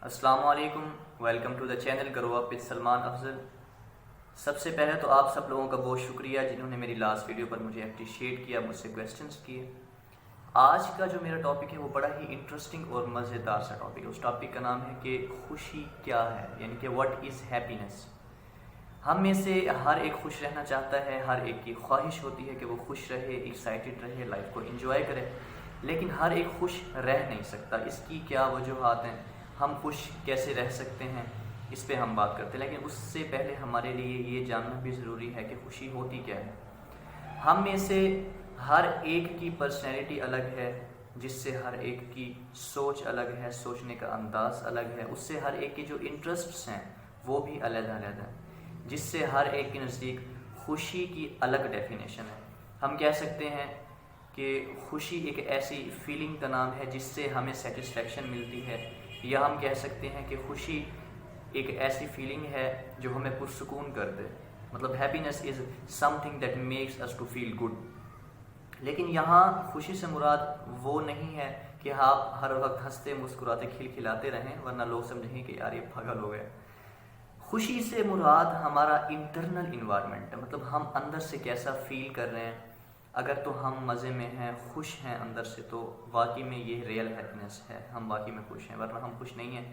السلام علیکم، welcome to the channel grow up with Salman Afzal. سب سے پہلے تو آپ سب لوگوں کا بہت شکریہ جنہوں نے میری لاسٹ ویڈیو پر مجھے اپریشیٹ کیا، مجھ سے کویسچنس کیے۔ آج کا جو میرا ٹاپک ہے وہ بڑا ہی انٹرسٹنگ اور مزیدار سا ٹاپک ہے۔ اس ٹاپک کا نام ہے کہ خوشی کیا ہے، یعنی کہ واٹ از ہیپینس۔ ہم میں سے ہر ایک خوش رہنا چاہتا ہے، ہر ایک کی خواہش ہوتی ہے کہ وہ خوش رہے، ایکسائٹڈ رہے، لائف کو انجوائے کرے، لیکن ہر ایک خوش رہ نہیں سکتا۔ اس کی کیا وجوہات ہیں، ہم خوش کیسے رہ سکتے ہیں، اس پہ ہم بات کرتے ہیں۔ لیکن اس سے پہلے ہمارے لیے یہ جاننا بھی ضروری ہے کہ خوشی ہوتی کیا ہے۔ ہم میں سے ہر ایک کی پرسنالٹی الگ ہے، جس سے ہر ایک کی سوچ الگ ہے، سوچنے کا انداز الگ ہے، اس سے ہر ایک کے جو انٹرسٹس ہیں وہ بھی علیحدہ علیحدہ ہیں، جس سے ہر ایک کے نزدیک خوشی کی الگ ڈیفینیشن ہے۔ ہم کہہ سکتے ہیں کہ خوشی ایک ایسی فیلنگ کا نام ہے جس سے ہمیں سیٹسفیکشن ملتی ہے، یا ہم کہہ سکتے ہیں کہ خوشی ایک ایسی فیلنگ ہے جو ہمیں پرسکون کر دے، مطلب happiness is something that makes us to feel good. لیکن یہاں خوشی سے مراد وہ نہیں ہے کہ آپ ہر وقت ہنستے مسکراتے کھلکھلاتے رہیں، ورنہ لوگ سمجھیں کہ یار یہ پاگل ہو گئے۔ خوشی سے مراد ہمارا انٹرنل انوائرمنٹ ہے، مطلب ہم اندر سے کیسا فیل کر رہے ہیں۔ اگر تو ہم مزے میں ہیں، خوش ہیں اندر سے، تو واقعی میں یہ ریئل ہیپینس ہے، ہم واقعی میں خوش ہیں۔ ورنہ ہم خوش نہیں ہیں،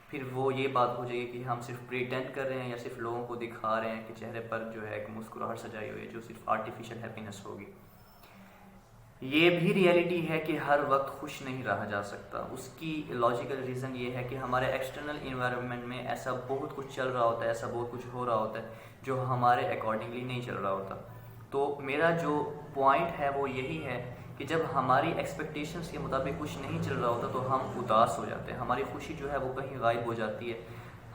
پھر وہ یہ بات ہو جائے گی کہ ہم صرف پریٹینڈ کر رہے ہیں، یا صرف لوگوں کو دکھا رہے ہیں کہ چہرے پر جو ہے ایک مسکراہٹ سجائی ہوئی ہے، جو صرف آرٹیفیشل ہیپینس ہوگی۔ یہ بھی ریئلٹی ہے کہ ہر وقت خوش نہیں رہا جا سکتا۔ اس کی لاجیکل ریزن یہ ہے کہ ہمارے ایکسٹرنل انوائرمنٹ میں ایسا بہت کچھ چل رہا ہوتا ہے، ایسا بہت کچھ ہو رہا ہوتا ہے جو ہمارے اکارڈنگلی نہیں چل رہا ہوتا۔ تو میرا جو پوائنٹ ہے وہ یہی ہے کہ جب ہماری ایکسپیکٹیشنس کے مطابق کچھ نہیں چل رہا ہوتا تو ہم اداس ہو جاتے ہیں، ہماری خوشی جو ہے وہ کہیں غائب ہو جاتی ہے،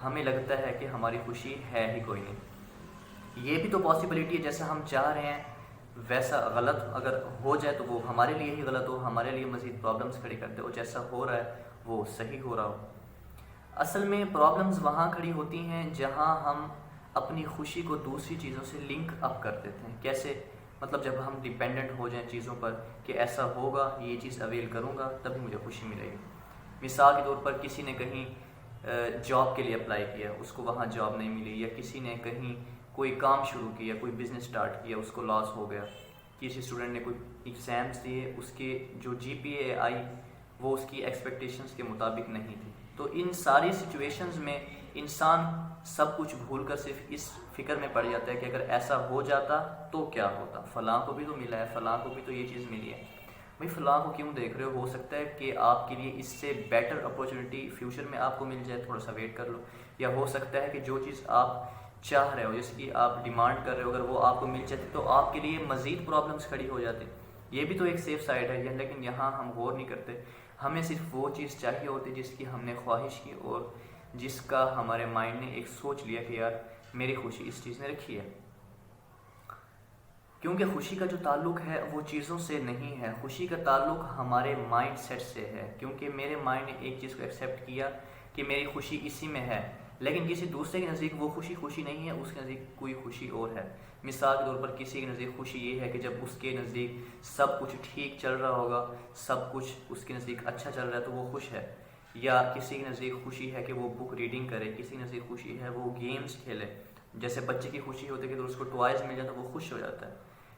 ہمیں لگتا ہے کہ ہماری خوشی ہے ہی کوئی نہیں۔ یہ بھی تو پاسبلٹی ہے جیسا ہم چاہ رہے ہیں ویسا غلط اگر ہو جائے تو وہ ہمارے لیے ہی غلط ہو، ہمارے لیے مزید پرابلمس کھڑی کرتے ہو، جیسا ہو رہا ہے وہ صحیح ہو رہا ہو۔ اصل میں پرابلمز وہاں کھڑی ہوتی ہیں جہاں ہم اپنی خوشی کو دوسری چیزوں سے لنک اپ کر دیتے ہیں۔ کیسے؟ مطلب جب ہم ڈیپینڈنٹ ہو جائیں چیزوں پر کہ ایسا ہوگا، یہ چیز اویل کروں گا تبھی مجھے خوشی ملے گی۔ مثال کے طور پر کسی نے کہیں جاب کے لیے اپلائی کیا، اس کو وہاں جاب نہیں ملی، یا کسی نے کہیں کوئی کام شروع کیا، کوئی بزنس سٹارٹ کیا، اس کو لاس ہو گیا۔ کسی اسٹوڈنٹ نے کوئی ایگزامس دیے، اس کے جو جی پی اے آئی وہ اس کی ایکسپیکٹیشنس کے مطابق نہیں تھی۔ تو ان ساری سچویشنز میں انسان سب کچھ بھول کر صرف اس فکر میں پڑ جاتا ہے کہ اگر ایسا ہو جاتا تو کیا ہوتا، فلاں کو بھی تو ملا ہے، فلاں کو بھی تو یہ چیز ملی ہے، بھائی فلاں کو کیوں دیکھ رہے ہو سکتا ہے کہ آپ کے لیے اس سے بیٹر اپورچونٹی فیوچر میں آپ کو مل جائے، تھوڑا سا ویٹ کر لو۔ یا ہو سکتا ہے کہ جو چیز آپ چاہ رہے ہو، جس کی آپ ڈیمانڈ کر رہے ہو، اگر وہ آپ کو مل جاتی تو آپ کے لیے مزید پرابلمس کھڑی ہو جاتی۔ یہ بھی تو ایک سیف سائڈ ہے، لیکن یہاں ہم غور نہیں کرتے۔ ہمیں صرف وہ چیز چاہیے ہوتی جس کی ہم نے خواہش کی اور جس کا ہمارے مائنڈ نے ایک سوچ لیا کہ یار میری خوشی اس چیز نے رکھی ہے۔ کیونکہ خوشی کا جو تعلق ہے وہ چیزوں سے نہیں ہے، خوشی کا تعلق ہمارے مائنڈ سیٹ سے ہے۔ کیونکہ میرے مائنڈ نے ایک چیز کو ایکسیپٹ کیا کہ میری خوشی اسی میں ہے، لیکن کسی دوسرے کے نزدیک وہ خوشی نہیں ہے، اس کے نزدیک کوئی خوشی اور ہے۔ مثال کے طور پر کسی کے نزدیک خوشی یہ ہے کہ جب اس کے نزدیک سب کچھ ٹھیک چل رہا ہوگا، سب کچھ اس کے نزدیک اچھا چل رہا ہے تو وہ خوش ہے۔ یا کسی کے نزدیک خوشی ہے کہ وہ بک ریڈنگ کرے، کسی کے نزدیک خوشی ہے وہ گیمز کھیلے۔ جیسے بچے کی خوشی ہوتی ہے کہ اس کو ٹوائز مل جاتا ہے وہ خوش ہو جاتا ہے۔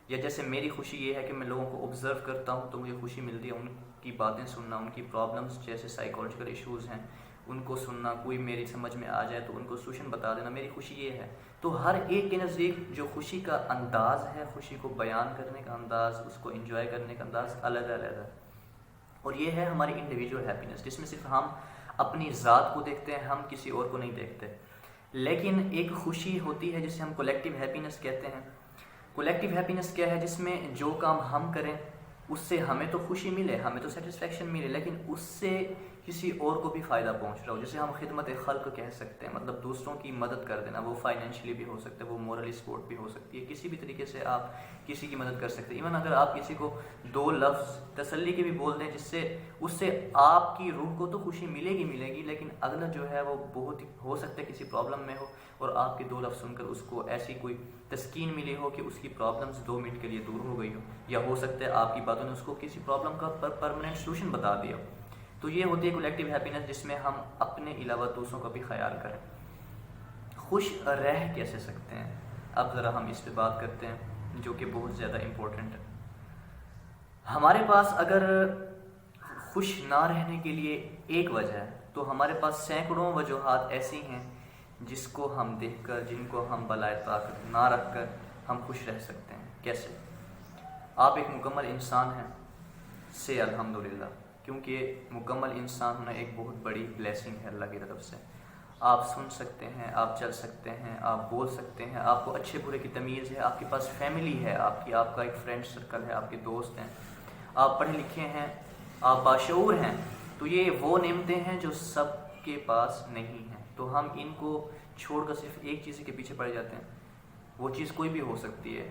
یا جیسے میری خوشی یہ ہے کہ میں لوگوں کو آبزرو کرتا ہوں تو مجھے خوشی ملتی ہے، ان کی باتیں سننا، ان کی پرابلمس جیسے سائیکالوجیکل ایشوز ہیں ان کو سننا، کوئی میری سمجھ میں آ جائے تو ان کو سولوشن بتا دینا، میری خوشی یہ ہے۔ تو ہر ایک کے نزدیک جو خوشی کا انداز ہے، خوشی کو بیان کرنے کا انداز، اس کو انجوائے کرنے کا انداز الگ الگ ہے۔ اور یہ ہے ہماری انڈیویجول ہیپینس، جس میں صرف ہم اپنی ذات کو دیکھتے ہیں، ہم کسی اور کو نہیں دیکھتے۔ لیکن ایک خوشی ہوتی ہے جسے ہم کولیکٹیو ہیپینس کہتے ہیں۔ کولیکٹیو ہیپینس کیا ہے؟ جس میں جو کام ہم کریں اس سے ہمیں تو خوشی ملے، ہمیں تو سیٹسفیکشن ملے، لیکن اس سے کسی اور کو بھی فائدہ پہنچ رہا ہو، جسے ہم خدمت خلق کہہ سکتے ہیں، مطلب دوسروں کی مدد کر دینا۔ وہ فائنینشلی بھی ہو سکتا ہے، وہ مورلی سپورٹ بھی ہو سکتی ہے، کسی بھی طریقے سے آپ کسی کی مدد کر سکتے ہیں۔ ایون اگر آپ کسی کو دو لفظ تسلی کے بھی بول دیں جس سے اس سے آپ کی روح کو تو خوشی ملے گی، لیکن اگلا جو ہے وہ بہت ہو سکتا ہے کسی پرابلم میں ہو اور آپ کے دو لفظ سن کر اس کو ایسی کوئی تسکین ملی ہو کہ اس کی پرابلمز 2 منٹ کے لیے دور ہو گئی ہو، یا ہو سکتا ہے آپ کی باتوں نے اس کو کسی پرابلم کا پرماننٹ سولوشن بتا دیا ہو۔ تو یہ ہوتی ہے کولیکٹیو ہیپینس جس میں ہم اپنے علاوہ دوسروں کا بھی خیال کریں۔ خوش رہ کیسے سکتے ہیں؟ اب ذرا ہم اس پہ بات کرتے ہیں جو کہ بہت زیادہ امپورٹنٹ ہے۔ ہمارے پاس اگر خوش نہ رہنے کے لیے ایک وجہ ہے تو ہمارے پاس سینکڑوں وجوہات ایسی ہیں جس کو ہم دیکھ کر، جن کو ہم بالائے طاقت نہ رکھ کر ہم خوش رہ سکتے ہیں۔ کیسے؟ آپ ایک مکمل انسان ہیں سے الحمدللہ، کیونکہ مکمل انسان ہونا ایک بہت بڑی بلیسنگ ہے اللہ کی طرف سے۔ آپ سن سکتے ہیں، آپ چل سکتے ہیں، آپ بول سکتے ہیں، آپ کو اچھے برے کی تمیز ہے، آپ کے پاس فیملی ہے، آپ کا ایک فرینڈ سرکل ہے، آپ کے دوست ہیں، آپ پڑھے لکھے ہیں، آپ باشعور ہیں۔ تو یہ وہ نعمتیں ہیں جو سب کے پاس نہیں ہیں، تو ہم ان کو چھوڑ کر صرف ایک چیز کے پیچھے پڑ جاتے ہیں۔ وہ چیز کوئی بھی ہو سکتی ہے،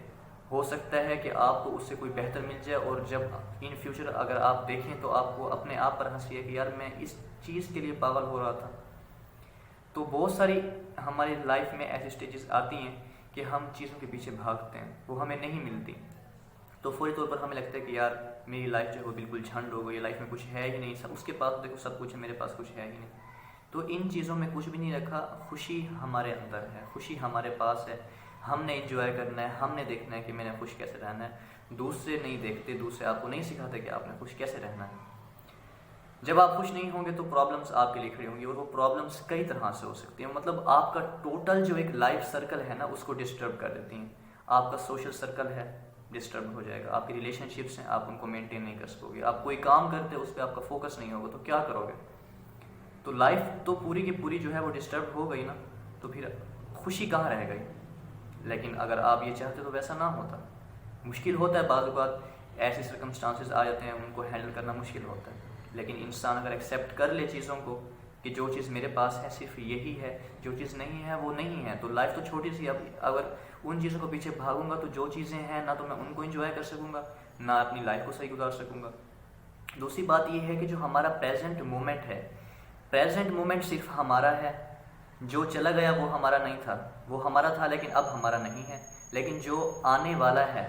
ہو سکتا ہے کہ آپ کو اس سے کوئی بہتر مل جائے، اور جب ان فیوچر اگر آپ دیکھیں تو آپ کو اپنے آپ پر ہنسی ہے کہ یار میں اس چیز کے لیے پاگل ہو رہا تھا۔ تو بہت ساری ہماری لائف میں ایسی سٹیجز آتی ہیں کہ ہم چیزوں کے پیچھے بھاگتے ہیں، وہ ہمیں نہیں ملتی، تو فوری طور پر ہمیں لگتا ہے کہ یار میری لائف جو ہے وہ بالکل جھنڈ ہو گئی، لائف میں کچھ ہے ہی نہیں، اس کے پاس دیکھو سب کچھ ہے، میرے پاس کچھ ہے ہی نہیں۔ تو ان چیزوں میں کچھ بھی نہیں رکھا، خوشی ہمارے اندر ہے، خوشی ہمارے پاس ہے، ہم نے انجوائے کرنا ہے، ہم نے دیکھنا ہے کہ میں نے خوش کیسے رہنا ہے۔ دوسرے نہیں دیکھتے، دوسرے آپ کو نہیں سکھاتے کہ آپ نے خوش کیسے رہنا ہے۔ جب آپ خوش نہیں ہوں گے تو پرابلمس آپ کے لیے کھڑی ہوں گی، اور وہ پرابلمس کئی طرح سے ہو سکتی ہیں، مطلب آپ کا ٹوٹل جو ایک لائف سرکل ہے نا اس کو ڈسٹرب کر دیتی ہیں۔ آپ کا سوشل سرکل ہے ڈسٹرب ہو جائے گا، آپ کی ریلیشن شپس ہیں آپ ان کو مینٹین نہیں کر سکو گے، آپ کوئی کام کرتے اس پہ آپ کا فوکس نہیں ہوگا تو کیا کرو گے؟ تو لائف تو پوری کی پوری جو ہے وہ ڈسٹرب ہو گئی نا، تو پھر خوشی کہاں رہ گئی؟ لیکن اگر آپ یہ چاہتے تو ویسا نہ ہوتا۔ مشکل ہوتا ہے، بعض اوقات ایسے سرکمسٹانسز آ جاتے ہیں ان کو ہینڈل کرنا مشکل ہوتا ہے، لیکن انسان اگر ایکسیپٹ کر لے چیزوں کو کہ جو چیز میرے پاس ہے صرف یہی ہے، جو چیز نہیں ہے وہ نہیں ہے، تو لائف تو چھوٹی سی، اب اگر ان چیزوں کو پیچھے بھاگوں گا تو جو چیزیں ہیں نہ تو میں ان کو انجوائے کر سکوں گا، نہ اپنی لائف کو صحیح گزار سکوں گا۔ دوسری بات یہ ہے کہ جو ہمارا پریزنٹ مومنٹ ہے، پریزنٹ مومنٹ صرف ہمارا ہے، جو چلا گیا وہ ہمارا نہیں تھا، وہ ہمارا تھا لیکن اب ہمارا نہیں ہے، لیکن جو آنے والا ہے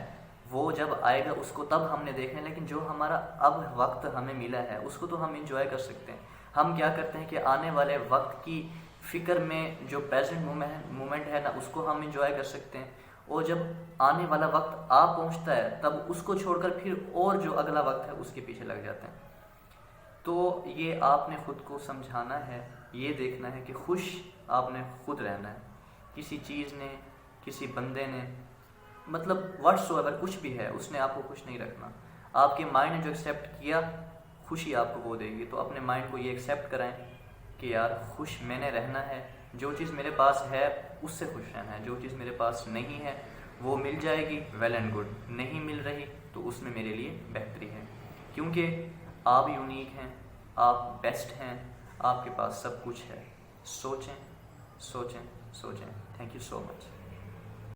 وہ جب آئے گا اس کو تب ہم نے دیکھنا ہے، لیکن جو ہمارا اب وقت ہمیں ملا ہے اس کو تو ہم انجوائے کر سکتے ہیں۔ ہم کیا کرتے ہیں کہ آنے والے وقت کی فکر میں جو پریزنٹ مومنٹ ہے نا اس کو ہم انجوائے کر سکتے ہیں، اور جب آنے والا وقت آ پہنچتا ہے تب اس کو چھوڑ کر پھر اور جو اگلا وقت ہے اس کے پیچھے لگ جاتے ہیں۔ تو یہ آپ نے خود کو سمجھانا ہے، یہ دیکھنا ہے کہ خوش آپ نے خود رہنا ہے، کسی چیز نے، کسی بندے نے، مطلب واٹس ایور کچھ بھی ہے اس نے آپ کو خوش نہیں رکھنا۔ آپ کے مائنڈ نے جو ایکسیپٹ کیا خوشی آپ کو وہ دے گی، تو اپنے مائنڈ کو یہ ایکسیپٹ کرائیں کہ یار خوش میں نے رہنا ہے، جو چیز میرے پاس ہے اس سے خوش رہنا ہے، جو چیز میرے پاس نہیں ہے وہ مل جائے گی ویل اینڈ گڈ، نہیں مل رہی تو اس میں میرے لیے بہتری ہے، کیونکہ آپ یونیک ہیں، آپ بیسٹ ہیں، آپ کے پاس سب کچھ ہے۔ سوچیں سوچیں سوچیں۔ Thank you so much.